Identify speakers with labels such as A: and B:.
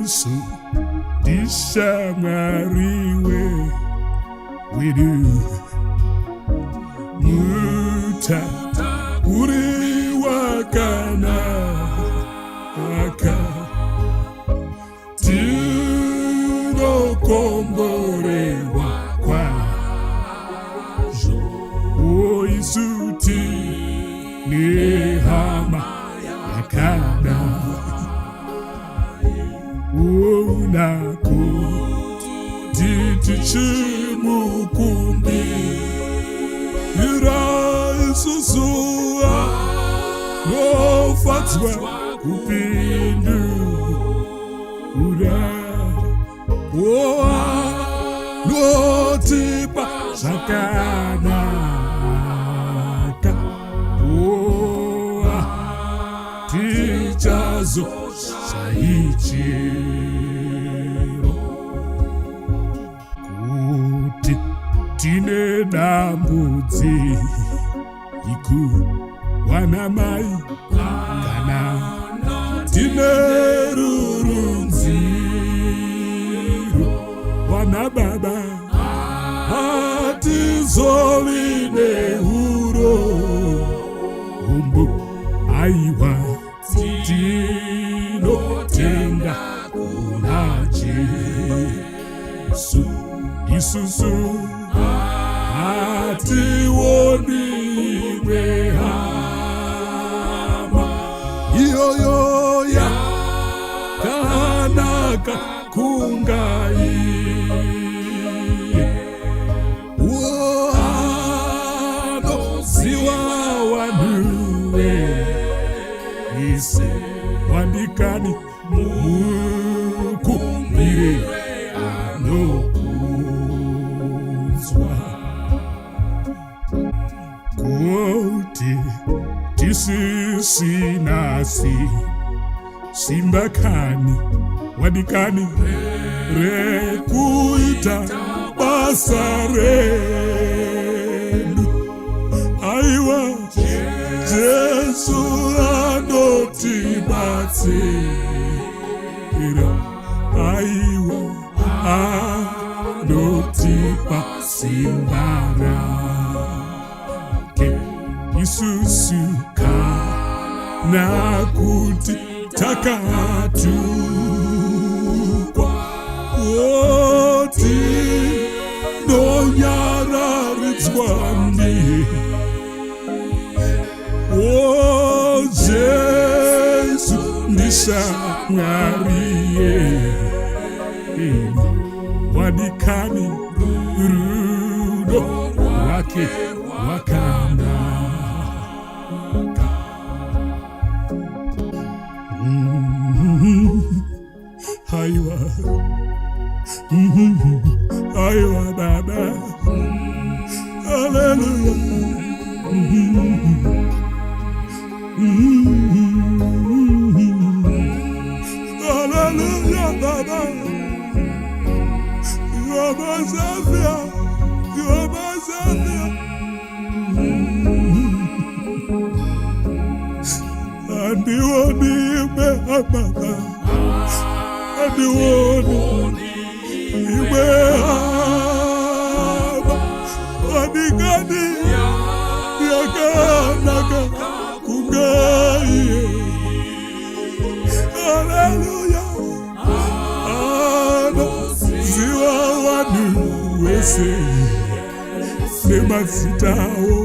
A: Yesu dishamariwe widu muta uri wakana aka tino komborewa kwa o isuti ni hama yakana unako titichimukumbi ira isusua no fatwa kupindu ura no tipa sakanaka tichazo saichiro kuti tine damudzi iku wana mai kana tine rurunziro wana baba hatizovine huro umbu aiwa tinotenga kuna Jesu isusu hationi hama iyoyo ya kanaka kungai wano siwa wanuwe ise wandikani mukumbire anokunzwa kuti tisisinasi simbakani wadikani rekuita basa renu aiwa Jesu anotibatsira aiwa anotipa simba rake isusuka nakuti takatukwa oti nonyararidzwa ndiye o Jesu ndishamwariye wadikani rudo wake wakanaka aiwa aiwa baba haleluya haleluya baba yobazafia andiwoni imehama andiwoni imehama adigani yakanaka kungaye haleluya ano ziwa wanu wese nemazitawo